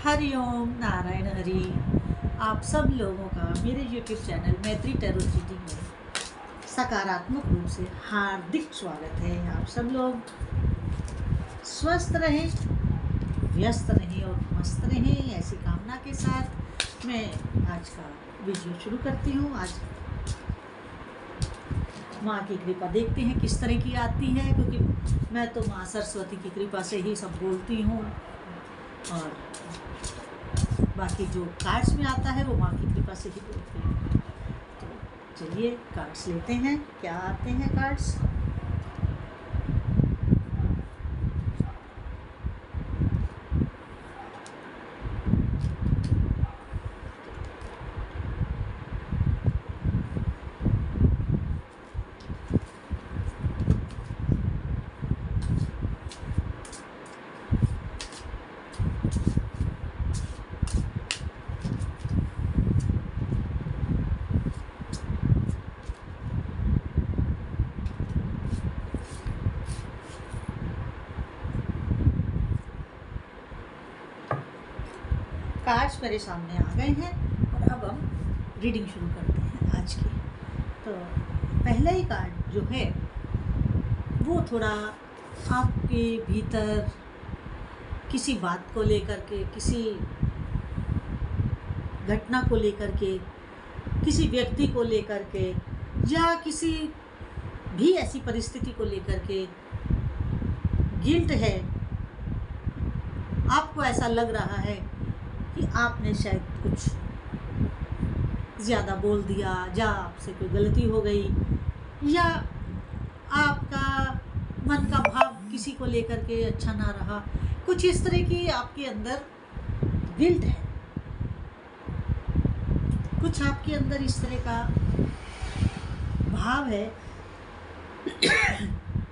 हरिओम नारायण हरि। आप सब लोगों का मेरे YouTube चैनल मैत्री टैरो रीडिंग में सकारात्मक रूप से हार्दिक स्वागत है। आप सब लोग स्वस्थ रहें, व्यस्त रहें और मस्त रहें, ऐसी कामना के साथ मैं आज का वीडियो शुरू करती हूँ। आज माँ की कृपा देखते हैं किस तरह की आती है, क्योंकि मैं तो माँ सरस्वती की कृपा से ही सब बोलती हूँ और बाकी जो कार्ड्स में आता है वो माँ की कृपा से ही बोलते हैं। तो चलिए कार्ड्स लेते हैं, क्या आते हैं कार्ड्स। कार्ड्स मेरे सामने आ गए हैं और अब हम रीडिंग शुरू करते हैं आज की। तो पहला ही कार्ड जो है वो थोड़ा आपके भीतर किसी बात को लेकर के, किसी घटना को लेकर के, किसी व्यक्ति को लेकर के या किसी भी ऐसी परिस्थिति को लेकर के गिल्ट है। आपको ऐसा लग रहा है कि आपने शायद कुछ ज़्यादा बोल दिया, या आपसे कोई गलती हो गई, या आपका मन का भाव किसी को लेकर के अच्छा ना रहा, कुछ इस तरह की आपके अंदर गिल्ट है, कुछ आपके अंदर इस तरह का भाव है।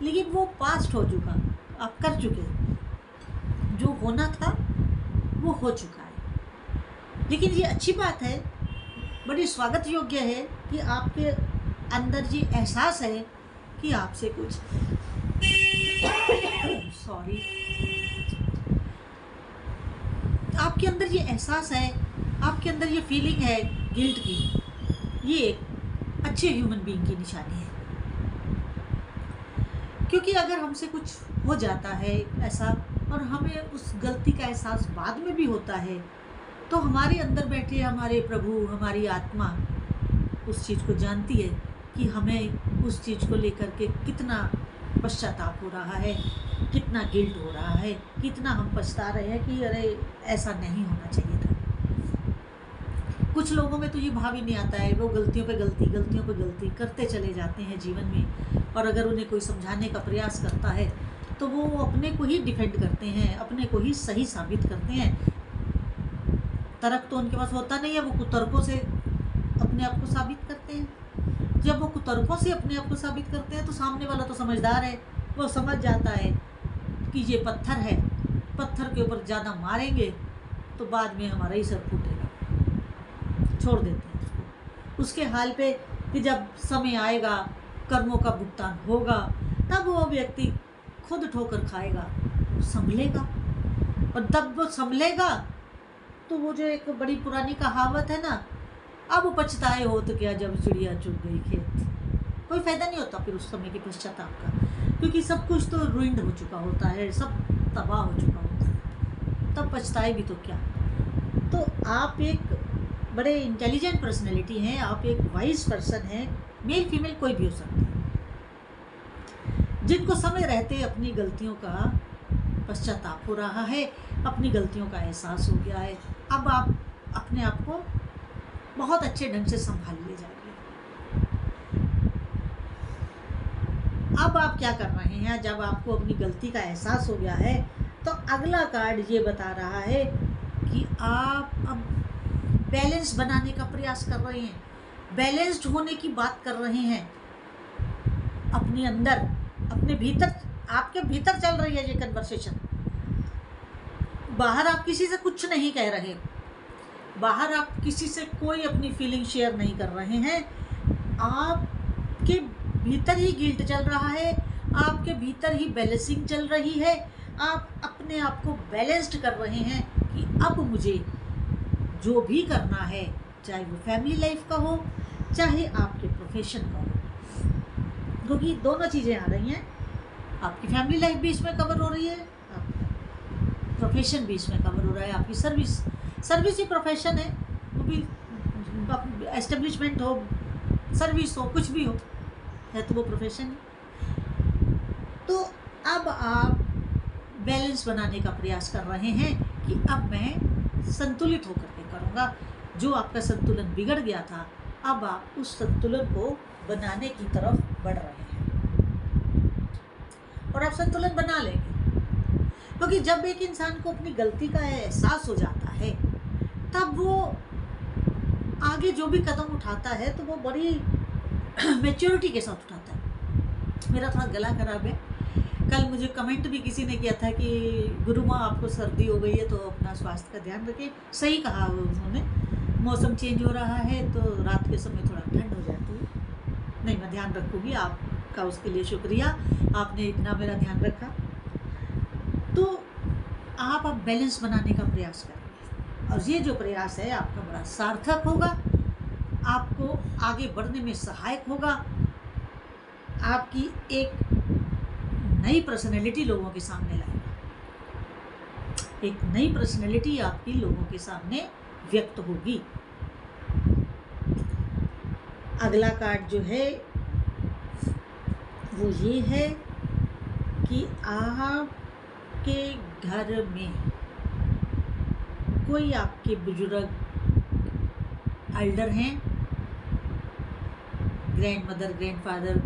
लेकिन वो पास्ट हो चुका, आप कर चुके, जो होना था वो हो चुका है। लेकिन ये अच्छी बात है, बड़ी स्वागत योग्य है कि आपके अंदर ये एहसास है कि आपसे कुछ आपके अंदर ये एहसास है, आपके अंदर ये फीलिंग है गिल्ट की। ये एक अच्छे ह्यूमन बीइंग की निशानी है, क्योंकि अगर हमसे कुछ हो जाता है ऐसा और हमें उस गलती का एहसास बाद में भी होता है, तो हमारे अंदर बैठे हमारे प्रभु, हमारी आत्मा उस चीज़ को जानती है कि हमें उस चीज़ को लेकर के कितना पश्चाताप हो रहा है, कितना गिल्ट हो रहा है, कितना हम पछता रहे हैं कि अरे ऐसा नहीं होना चाहिए था। कुछ लोगों में तो ये भाव ही नहीं आता है, वो गलतियों पे गलती करते चले जाते हैं जीवन में। और अगर उन्हें कोई समझाने का प्रयास करता है तो वो अपने को ही डिफेंड करते हैं, अपने को ही सही साबित करते हैं। तर्क तो उनके पास होता नहीं है, वो कुतर्कों से अपने आप को साबित करते हैं। जब वो कुतर्कों से अपने आप को साबित करते हैं तो सामने वाला तो समझदार है, वो समझ जाता है कि ये पत्थर है, पत्थर के ऊपर ज़्यादा मारेंगे तो बाद में हमारा ही सर फूटेगा, छोड़ देते हैं उसको उसके हाल पे कि जब समय आएगा, कर्मों का भुगतान होगा, तब वो व्यक्ति खुद ठोकर खाएगा, संभलेगा। और तब वो संभलेगा तो वो जो एक बड़ी पुरानी कहावत है ना, अब पछताए हो तो क्या जब चिड़िया चुग गई खेत, कोई फायदा नहीं होता फिर उस समय के पश्चाताप का, क्योंकि सब कुछ तो रुइंड हो चुका होता है, सब तबाह हो चुका होता है, तब पछताए भी तो क्या। तो आप एक बड़े इंटेलिजेंट पर्सनैलिटी हैं, आप एक वाइज पर्सन हैं, मेल फीमेल कोई भी हो सकता है, जिनको समय रहते अपनी गलतियों का पश्चाताप हो रहा है, अपनी गलतियों का एहसास हो गया है। अब आप अपने आप को बहुत अच्छे ढंग से संभाल ले जाइए। अब आप क्या कर रहे हैं, जब आपको अपनी गलती का एहसास हो गया है तो अगला कार्ड ये बता रहा है कि आप अब बैलेंस बनाने का प्रयास कर रहे हैं, बैलेंस्ड होने की बात कर रहे हैं। अपने अंदर, अपने भीतर, आपके भीतर चल रही है ये कन्वर्सेशन। बाहर आप किसी से कुछ नहीं कह रहे, बाहर आप किसी से कोई अपनी फीलिंग शेयर नहीं कर रहे हैं। आपके भीतर ही गिल्ट चल रहा है, आपके भीतर ही बैलेंसिंग चल रही है। आप अपने आप को बैलेंस्ड कर रहे हैं कि अब मुझे जो भी करना है, चाहे वो फैमिली लाइफ का हो, चाहे आपके प्रोफेशन का हो, क्योंकि दोनों चीज़ें आ रही हैं। आपकी फैमिली लाइफ भी इसमें कवर हो रही है, आपका प्रोफेशन भी इसमें कवर हो रहा है। आपकी सर्विस ही प्रोफेशन है, वो भी एस्टेब्लिशमेंट हो, सर्विस हो, कुछ भी हो, है तो वो प्रोफेशन है। तो अब आप बैलेंस बनाने का प्रयास कर रहे हैं कि अब मैं संतुलित होकर के करूँगा। जो आपका संतुलन बिगड़ गया था, अब आप उस संतुलन को बनाने की तरफ बढ़ रहे हैं और आप संतुलन बना लेंगे। क्योंकि जब एक इंसान को अपनी गलती का एहसास हो जाता है, तब वो आगे जो भी कदम उठाता है तो वो बड़ी मैच्योरिटी के साथ उठाता है। मेरा थोड़ा गला खराब है। कल मुझे कमेंट भी किसी ने किया था कि गुरु माँ आपको सर्दी हो गई है तो अपना स्वास्थ्य का ध्यान रखें। सही कहा उन्होंने, मौसम चेंज हो रहा है तो रात के समय थोड़ा ठंड हो जाती है। नहीं, मैं ध्यान रखूँगी, आपका उसके लिए शुक्रिया, आपने इतना मेरा ध्यान रखा। तो आप अब बैलेंस बनाने का प्रयास करेंगे और ये जो प्रयास है आपका बड़ा सार्थक होगा, आपको आगे बढ़ने में सहायक होगा। आपकी एक नई पर्सनैलिटी लोगों के सामने लाएगा, एक नई पर्सनैलिटी आपकी लोगों के सामने व्यक्त होगी। अगला कार्ड जो है वो ये है कि आपके घर में कोई आपके बुजुर्ग एल्डर हैं, ग्रैंड मदर, ग्रैंड फादर,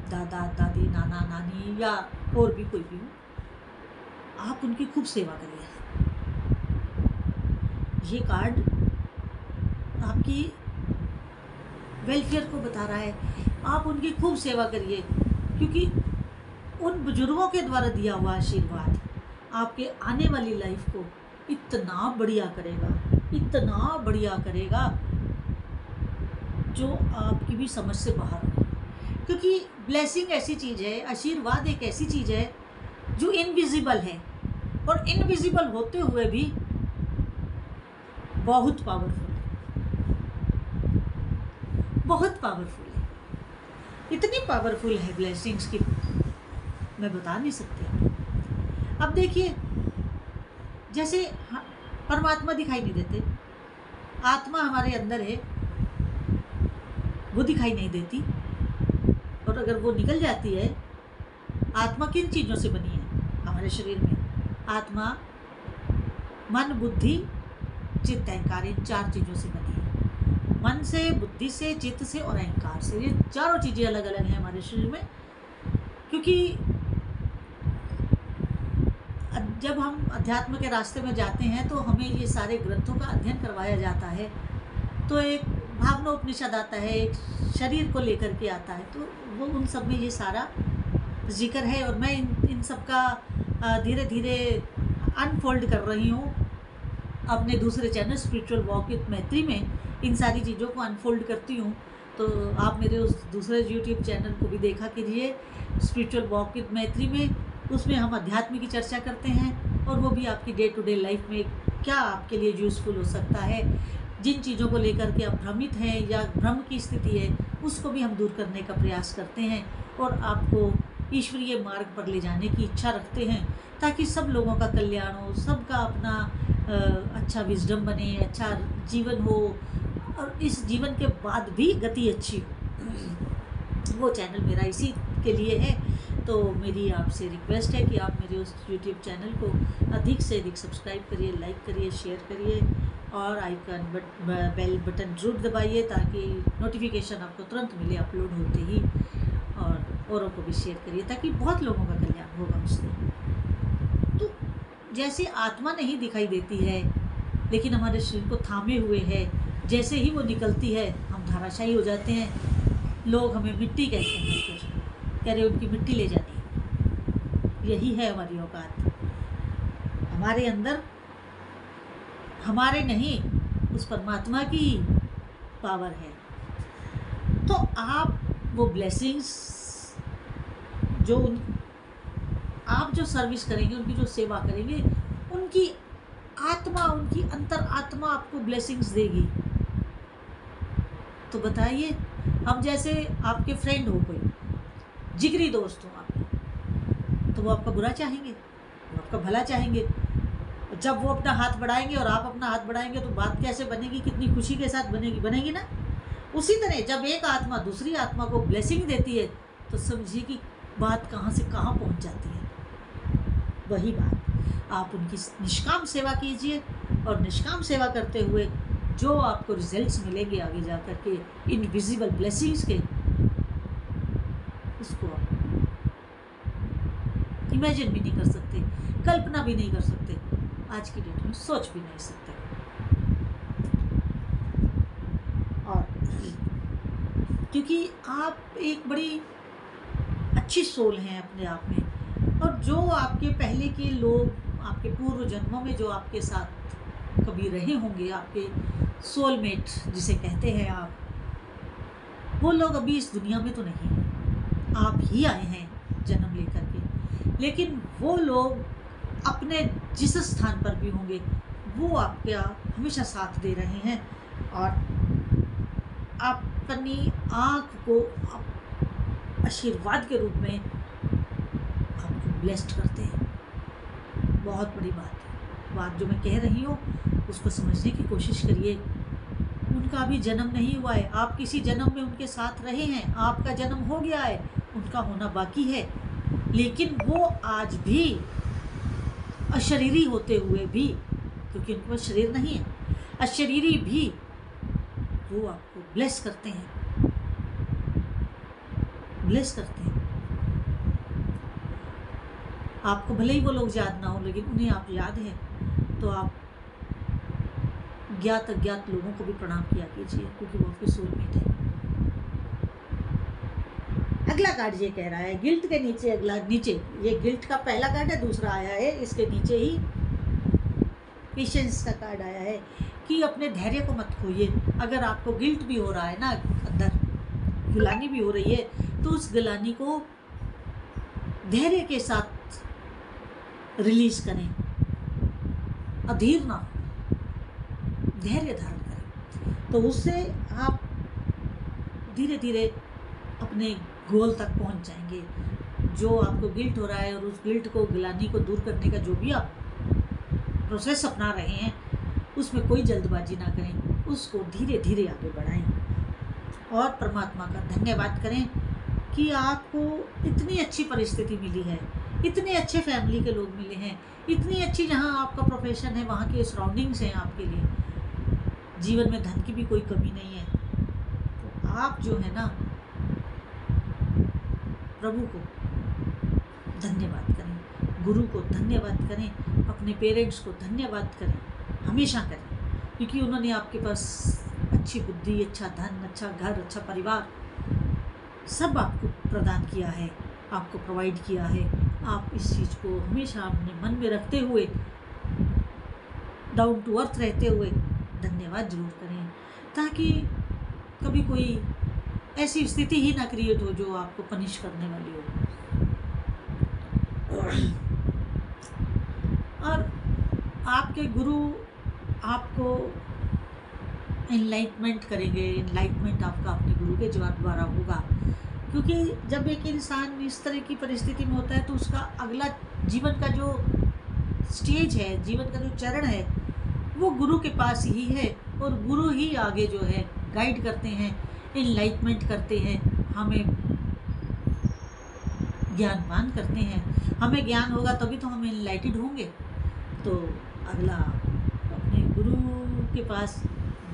दादा दादी, नाना नानी या और भी कोई भी हो, आप उनकी खूब सेवा करिए। ये कार्ड आपकी वेलफेयर को बता रहा है, आप उनकी खूब सेवा करिए, क्योंकि उन बुजुर्गों के द्वारा दिया हुआ आशीर्वाद आपके आने वाली लाइफ को इतना बढ़िया करेगा, इतना बढ़िया करेगा जो आपकी भी समझ से बाहर हो। क्योंकि ब्लेसिंग ऐसी चीज़ है, आशीर्वाद एक ऐसी चीज़ है जो इनविजिबल है और इनविजिबल होते हुए भी बहुत पावरफुल है, बहुत पावरफुल है। इतनी पावरफुल है ब्लेसिंग्स की मैं बता नहीं सकती। अब देखिए, जैसे परमात्मा दिखाई नहीं देते, आत्मा हमारे अंदर है, वो दिखाई नहीं देती, और अगर वो निकल जाती है, आत्मा किन चीज़ों से बनी है हमारे शरीर में? आत्मा मन, बुद्धि, चित्त, अहंकार, इन 4 चीज़ों से बनी है। मन से, बुद्धि से, चित्त से और अहंकार से, ये चारों चीज़ें अलग अलग हैं हमारे शरीर में। क्योंकि जब हम अध्यात्म के रास्ते में जाते हैं तो हमें ये सारे ग्रंथों का अध्ययन करवाया जाता है। तो एक भावनोपनिषद आता है, एक शरीर को लेकर के आता है, तो वो उन सब में ये सारा जिक्र है। और मैं इन सब का धीरे धीरे अनफोल्ड कर रही हूँ अपने दूसरे चैनल स्पिरिचुअल वॉक विद मैत्री में, इन सारी चीज़ों को अनफोल्ड करती हूँ। तो आप मेरे उस दूसरे यूट्यूब चैनल को भी देखा कीजिए, स्पिरिचुअल वॉक विद मैत्री में। उसमें हम अध्यात्म की चर्चा करते हैं और वो भी आपकी डे टू डे लाइफ में क्या आपके लिए यूज़फुल हो सकता है, जिन चीज़ों को लेकर के आप भ्रमित हैं या भ्रम की स्थिति है, उसको भी हम दूर करने का प्रयास करते हैं और आपको ईश्वरीय मार्ग पर ले जाने की इच्छा रखते हैं, ताकि सब लोगों का कल्याण हो, सबका अपना अच्छा विजडम बने, अच्छा जीवन हो और इस जीवन के बाद भी गति अच्छी हो। वो चैनल मेरा इसी के लिए है। तो मेरी आपसे रिक्वेस्ट है कि आप मेरे उस यूट्यूब चैनल को अधिक से अधिक सब्सक्राइब करिए, लाइक करिए, शेयर करिए और आइकन बेल बटन जरूर दबाइए, ताकि नोटिफिकेशन आपको तुरंत मिले अपलोड होते ही, और औरों को भी शेयर करिए ताकि बहुत लोगों का कल्याण होगा उससे। तो जैसे आत्मा नहीं दिखाई देती है लेकिन हमारे शरीर को थामे हुए है, जैसे ही वो निकलती है हम धराशायी हो जाते हैं। लोग हमें मिट्टी कहते हैं, फिर कह रहे उनकी मिट्टी ले जानी। यही है हमारी औकात। हमारे अंदर हमारे नहीं, उस परमात्मा की पावर है। तो आप वो ब्लेसिंग्स जो आप जो सर्विस करेंगे, उनकी जो सेवा करेंगे, उनकी आत्मा अंतर आत्मा आपको ब्लेसिंग्स देगी। तो बताइए, हम जैसे आपके फ्रेंड हो, कोई जिगरी दोस्त हो आपके, तो वो आपका बुरा चाहेंगे, वो आपका भला चाहेंगे। जब वो अपना हाथ बढ़ाएंगे और आप अपना हाथ बढ़ाएंगे तो बात कैसे बनेगी, कितनी खुशी के साथ बनेगी ना। उसी तरह जब एक आत्मा दूसरी आत्मा को ब्लेसिंग देती है तो समझिए कि बात कहाँ से कहाँ पहुँच जाती है। वही बात, आप उनकी निष्काम सेवा कीजिए, और निष्काम सेवा करते हुए जो आपको रिजल्ट्स मिलेंगे आगे जा कर के, इनविजिबल ब्लेसिंग्स के, उसको आप इमेजिन भी नहीं कर सकते, कल्पना भी नहीं कर सकते, आज की डेट में सोच भी नहीं सकते। और क्योंकि आप एक बड़ी अच्छी सोल हैं अपने आप में, और जो आपके पहले के लोग, आपके पूर्व जन्मों में जो आपके साथ कभी रहे होंगे, आपके सोलमेट जिसे कहते हैं आप, वो लोग अभी इस दुनिया में तो नहीं हैं, आप ही आए हैं जन्म लेकर के। लेकिन वो लोग अपने जिस स्थान पर भी होंगे वो आपका हमेशा साथ दे रहे हैं, और अपनी आँख को आशीर्वाद के रूप में आपको ब्लेस्ड करते हैं। बहुत बड़ी बात है। बात जो मैं कह रही हूँ उसको समझने की कोशिश करिए। उनका अभी जन्म नहीं हुआ है, आप किसी जन्म में उनके साथ रहे हैं, आपका जन्म हो गया है, उनका होना बाकी है। लेकिन वो आज भी अशरीरी होते हुए भी, क्योंकि उनके पास शरीर नहीं है, अशरीरी भी वो आपको ब्लेस करते हैं, ब्लेस करते हैं। आपको भले ही वो लोग याद ना हो, लेकिन उन्हें आप याद है तो आप ज्ञात अज्ञात लोगों को भी प्रणाम किया कीजिए, क्योंकि वो आपके सोलमेट है। अगला कार्ड ये कह रहा है, गिल्ट के नीचे अगला, नीचे ये गिल्ट का पहला कार्ड है, दूसरा आया है इसके नीचे ही पेशेंस का कार्ड आया है कि अपने धैर्य को मत खोइए। अगर आपको गिल्ट भी हो रहा है ना, अंदर गिलानी भी हो रही है, तो उस गिलानी को धैर्य के साथ रिलीज करें, अधीर ना हो, धैर्य धारण करें, तो उससे आप धीरे धीरे अपने गोल तक पहुंच जाएंगे। जो आपको गिल्ट हो रहा है और उस गिल्ट को, गिलानी को दूर करने का जो भी आप प्रोसेस अपना रहे हैं, उसमें कोई जल्दबाजी ना करें, उसको धीरे धीरे आगे बढ़ाएं, और परमात्मा का धन्यवाद करें कि आपको इतनी अच्छी परिस्थिति मिली है, इतने अच्छे फैमिली के लोग मिले हैं, इतनी अच्छी जहाँ आपका प्रोफेशन है वहाँ के सराउंडिंग्स हैं आपके लिए, जीवन में धन की भी कोई कमी नहीं है। तो आप जो है ना, प्रभु को धन्यवाद करें, गुरु को धन्यवाद करें, अपने पेरेंट्स को धन्यवाद करें, हमेशा करें, क्योंकि उन्होंने आपके पास अच्छी बुद्धि, अच्छा धन, अच्छा घर, अच्छा परिवार सब आपको प्रदान किया है, आपको प्रोवाइड किया है। आप इस चीज़ को हमेशा अपने मन में रखते हुए, डाउन टू अर्थ रहते हुए धन्यवाद जरूर करें, ताकि कभी कोई ऐसी स्थिति ही ना क्रिएट हो जो आपको पनिश करने वाली हो। और आपके गुरु आपको एनलाइटमेंट करेंगे, एनलाइटमेंट आपका अपने गुरु के द्वारा होगा, क्योंकि जब एक इंसान इस तरह की परिस्थिति में होता है तो उसका अगला जीवन का जो स्टेज है, जीवन का जो चरण है, वो गुरु के पास ही है, और गुरु ही आगे जो है गाइड करते हैं, एनलाइटमेंट करते हैं, हमें ज्ञानवान करते हैं। हमें ज्ञान होगा तभी तो हम एनलाइटेड होंगे। तो अगला अपने गुरु के पास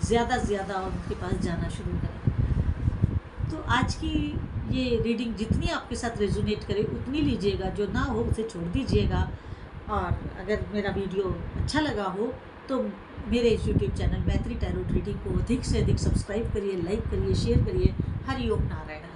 ज़्यादा से ज़्यादा उनके पास जाना शुरू करें। तो आज की ये रीडिंग जितनी आपके साथ रेजोनेट करे उतनी लीजिएगा, जो ना हो उसे छोड़ दीजिएगा। और अगर मेरा वीडियो अच्छा लगा हो तो मेरे यूट्यूब चैनल मैत्री टैरोट रीडिंग को अधिक से अधिक सब्सक्राइब करिए, लाइक करिए, शेयर करिए। हरि ओम नारायण।